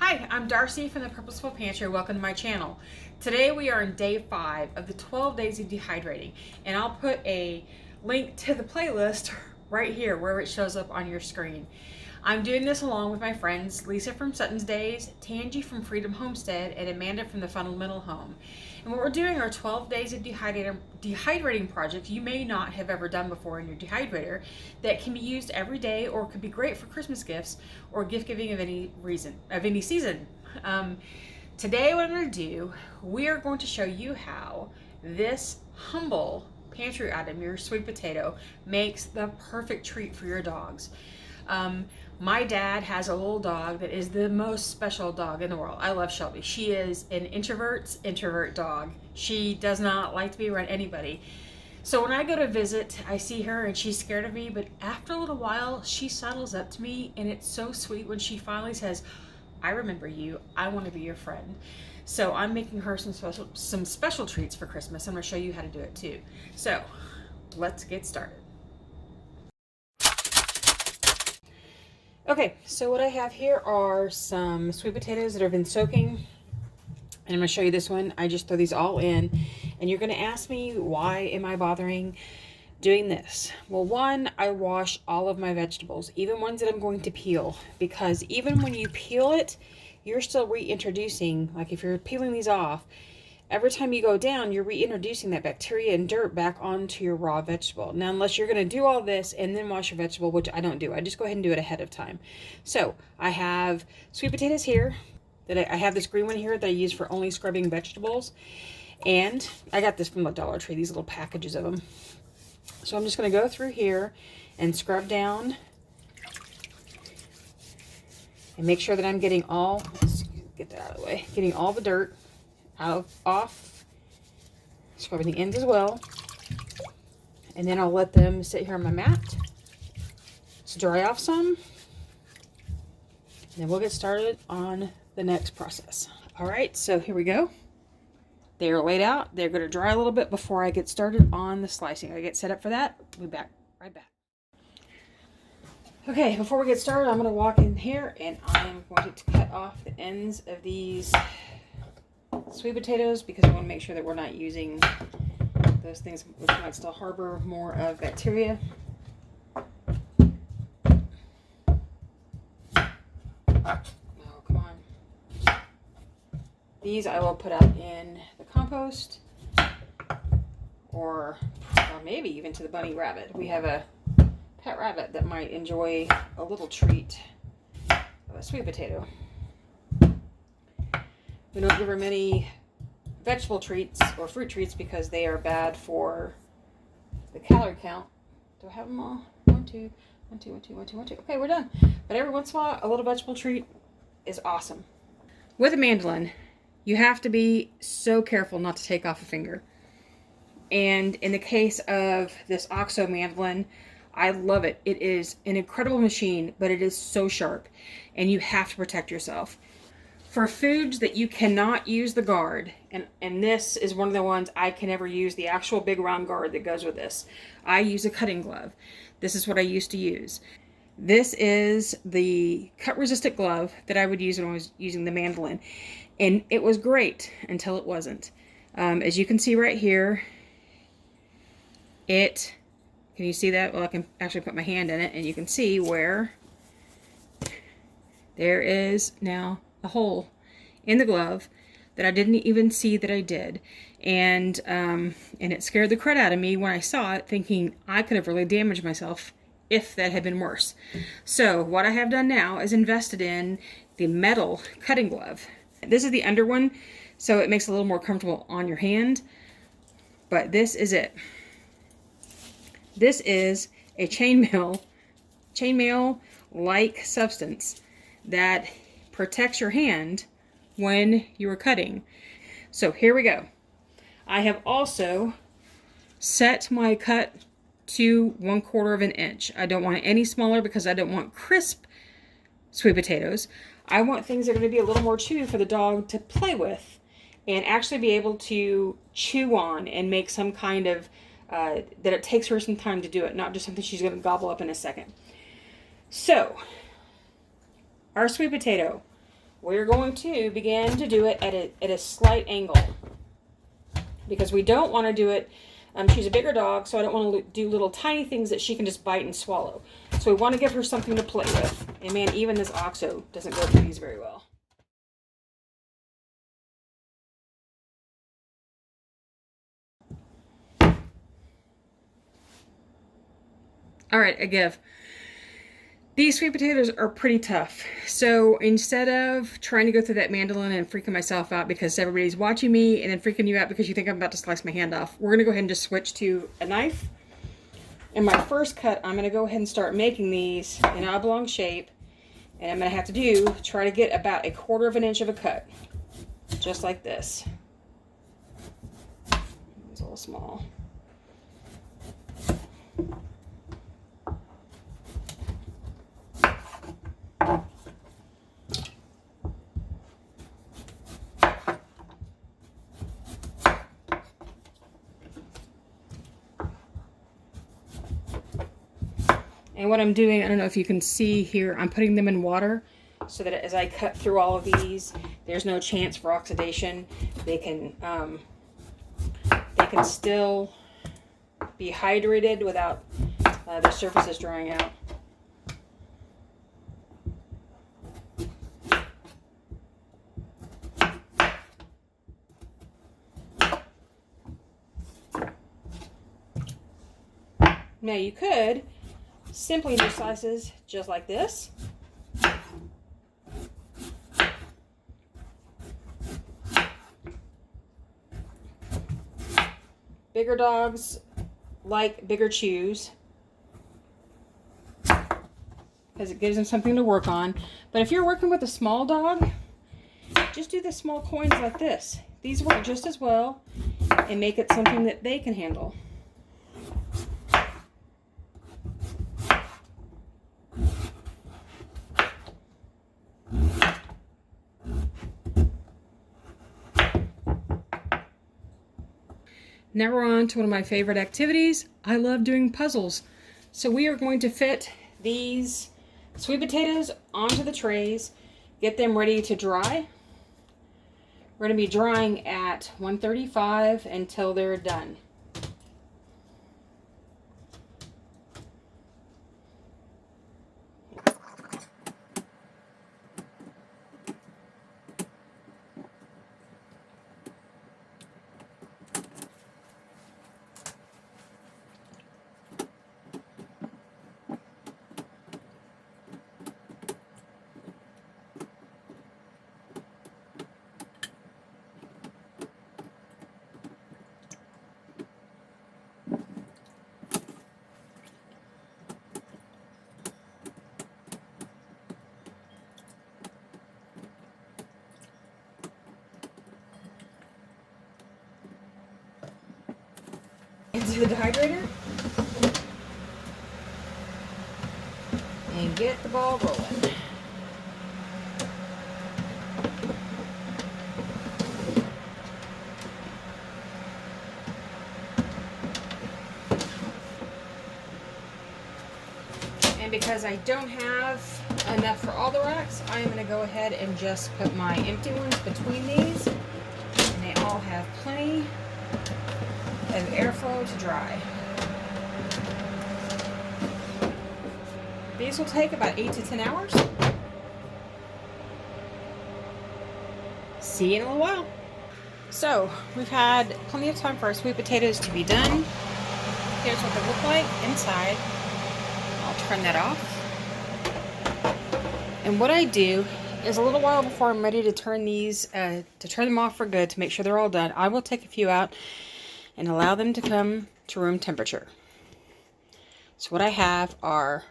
Hi, I'm Darcy from the Purposeful Pantry. Welcome to my channel. Today we are in day 5 of the 12 days of dehydrating, and I'll put a link to the playlist right here where it shows up on your screen. I'm doing this along with my friends Lisa from Sutton's Days, Tangi from Freedom Homestead, and Amanda from the Fundamental Home. And what we're doing are 12 days of dehydrating projects you may not have ever done before in your dehydrator that can be used every day or could be great for Christmas gifts or gift giving of any season. Today what I'm going to do, we are going to show you how this humble pantry item, your sweet potato, makes the perfect treat for your dogs. My dad has a little dog that is the most special dog in the world. I love Shelby. She is an introvert dog. She does not like to be around anybody. So when I go to visit, I see her and she's scared of me, but after a little while, she sidles up to me, and it's so sweet when she finally says, I remember you, I want to be your friend. So I'm making her some special treats for Christmas. I'm going to show you how to do it too. So let's get started. Okay, so what I have here are some sweet potatoes that have been soaking, and I'm going to show you this one. I just throw these all in, and you're going to ask me, why am I bothering doing this? Well, one, I wash all of my vegetables, even ones that I'm going to peel, because even when you peel it, you're still reintroducing, like if you're peeling these off, every time you go down, you're reintroducing that bacteria and dirt back onto your raw vegetable. Now, unless you're going to do all this and then wash your vegetable, which I don't do, I just go ahead and do it ahead of time. So I have sweet potatoes here. I have this green one here that I use for only scrubbing vegetables. And I got this from the Dollar Tree, these little packages of them. So I'm just going to go through here and scrub down and make sure that I'm getting all, let's get that out of the way, getting all the dirt off, scrubbing the ends as well, and then I'll let them sit here on my mat to dry off some, and then we'll get started on the next process. All right, so here we go. They are laid out. They're going to dry a little bit before I get started on the slicing. I get set up for that. We'll be right back. Okay, before we get started, I'm going to walk in here and I'm going to cut off the ends of these sweet potatoes, because I want to make sure that we're not using those things which might still harbor more of bacteria. Oh, come on. These I will put out in the compost, or maybe even to the bunny rabbit. We have a pet rabbit that might enjoy a little treat of a sweet potato. We don't give her many vegetable treats or fruit treats because they are bad for the calorie count. Do I have them all? 1, 2, 1, 2, 1, 2, 1, 2, 1, 2. Okay, we're done. But every once in a while, a little vegetable treat is awesome. With a mandolin, you have to be so careful not to take off a finger. And in the case of this OXO mandolin, I love it. It is an incredible machine, but it is so sharp, and you have to protect yourself. For foods that you cannot use the guard, and this is one of the ones I can never use, the actual big round guard that goes with this, I use a cutting glove. This is what I used to use. This is the cut resistant glove that I would use when I was using the mandolin, and it was great until it wasn't. As you can see right here, can you see that? Well, I can actually put my hand in it, and you can see where there is now a hole in the glove that I didn't even see that I did, and it scared the crud out of me when I saw it, thinking I could have really damaged myself if that had been worse. So what I have done now is invested in the metal cutting glove. This is the under one, so it makes it a little more comfortable on your hand, but this is it. This is a chainmail like substance that protects your hand when you are cutting. So here we go. I have also set my cut to 1/4 of an inch. I don't want it any smaller because I don't want crisp sweet potatoes. I want things that are going to be a little more chewy for the dog to play with and actually be able to chew on and make some kind of, that it takes her some time to do it, not just something she's going to gobble up in a second. So, our sweet potato we're going to begin to do it at a slight angle, because we don't want to do it, she's a bigger dog, so I don't want to do little tiny things that she can just bite and swallow. So we want to give her something to play with. And man, even this OXO doesn't go through these very well. All right, I give. These sweet potatoes are pretty tough. So instead of trying to go through that mandolin and freaking myself out because everybody's watching me and then freaking you out because you think I'm about to slice my hand off, we're gonna go ahead and just switch to a knife. In my first cut, I'm gonna go ahead and start making these in an oblong shape. And I'm gonna have to try to get about 1/4 of an inch of a cut. Just like this. It's a little small. And what I'm doing, I don't know if you can see here, I'm putting them in water so that as I cut through all of these, there's no chance for oxidation. They can still be hydrated without the surfaces drying out. Now you could simply do slices just like this. Bigger dogs like bigger chews because it gives them something to work on. But if you're working with a small dog, just do the small coins like this. These work just as well and make it something that they can handle. Now we're on to one of my favorite activities. I love doing puzzles. So we are going to fit these sweet potatoes onto the trays, get them ready to dry. We're going to be drying at 135 until they're done. Into the dehydrator and get the ball rolling. And because I don't have enough for all the racks, I am going to go ahead and just put my empty ones between these, and they all have plenty of airflow to dry. These will take about 8 to 10 hours. See you in a little while. So we've had plenty of time for our sweet potatoes to be done. Here's what they look like inside. I'll turn that off. And what I do is a little while before I'm ready to turn these, to turn them off for good, to make sure they're all done, I will take a few out and allow them to come to room temperature. So what I have are,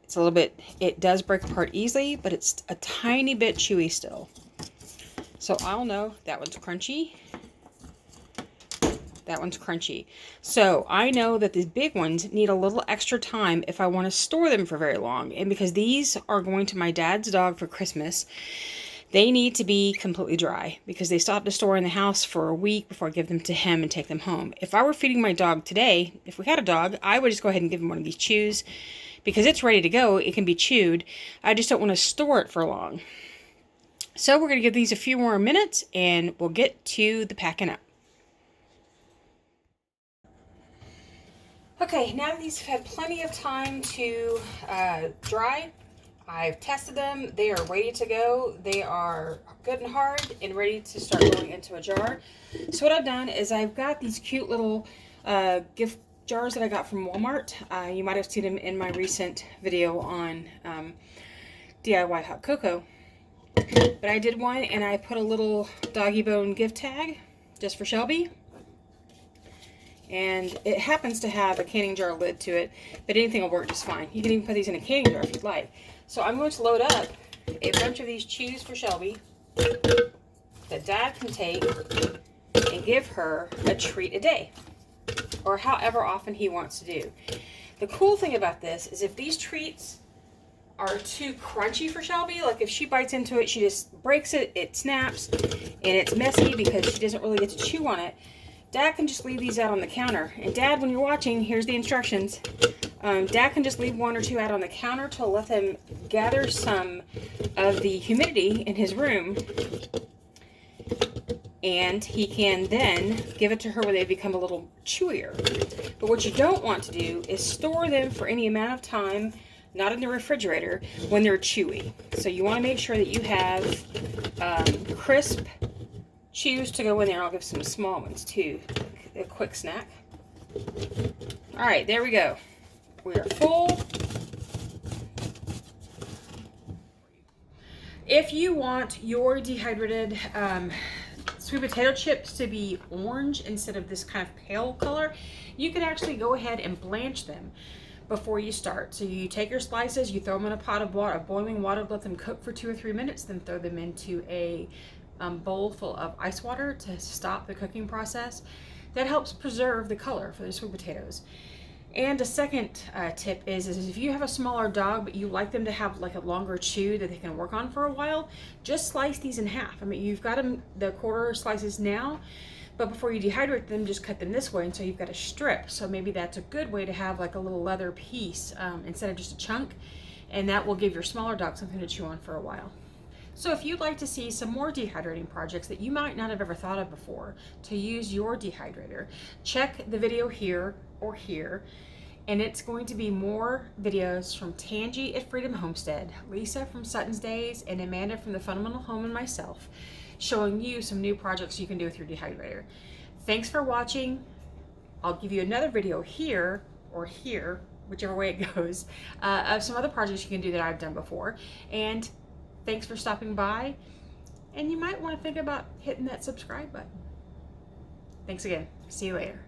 it's a little bit, it does break apart easily, but it's a tiny bit chewy still. So I'll know that one's crunchy. That one's crunchy. So I know that these big ones need a little extra time if I want to store them for very long. And because these are going to my dad's dog for Christmas, they need to be completely dry because they still have to store in the house for a week before I give them to him and take them home. If I were feeding my dog today, if we had a dog, I would just go ahead and give him one of these chews because it's ready to go. It can be chewed. I just don't want to store it for long. So we're going to give these a few more minutes and we'll get to the packing up. Okay, now that these have had plenty of time to dry, I've tested them. They are ready to go. They are good and hard and ready to start going into a jar. So what I've done is I've got these cute little gift jars that I got from Walmart. You might have seen them in my recent video on DIY hot cocoa. But I did one and I put a little doggy bone gift tag just for Shelby. And it happens to have a canning jar lid to it, but anything will work just fine. You can even put these in a canning jar if you'd like. So I'm going to load up a bunch of these chews for Shelby that Dad can take and give her a treat a day, or however often he wants to do. The cool thing about this is if these treats are too crunchy for Shelby, like if she bites into it, she just breaks it, it snaps, and it's messy because she doesn't really get to chew on it, Dad can just leave these out on the counter. And Dad, when you're watching, here's the instructions. Dad can just leave one or two out on the counter to let them gather some of the humidity in his room. And he can then give it to her where they become a little chewier. But what you don't want to do is store them for any amount of time, not in the refrigerator, when they're chewy. So you want to make sure that you have crisp chews to go in there. I'll give some small ones too, a quick snack. All right, there we go. We are full. If you want your dehydrated sweet potato chips to be orange instead of this kind of pale color, you can actually go ahead and blanch them before you start. So you take your slices, you throw them in a pot of water, boiling water, let them cook for 2 or 3 minutes, then throw them into a bowl full of ice water to stop the cooking process. That helps preserve the color for the sweet potatoes. And a second tip is if you have a smaller dog but you like them to have like a longer chew that they can work on for a while, just slice these in half. I mean, you've got them the quarter slices now, but before you dehydrate them, just cut them this way until you've got a strip. So maybe that's a good way to have like a little leather piece instead of just a chunk, and that will give your smaller dog something to chew on for a while. So if you'd like to see some more dehydrating projects that you might not have ever thought of before to use your dehydrator, check the video here or here, and it's going to be more videos from Tangi at Freedom Homestead, Lisa from Sutton's Days, and Amanda from The Fundamental Home, and myself, showing you some new projects you can do with your dehydrator. Thanks for watching. I'll give you another video here or here, whichever way it goes, of some other projects you can do that I've done before. And thanks for stopping by, and you might want to think about hitting that subscribe button. Thanks again. See you later.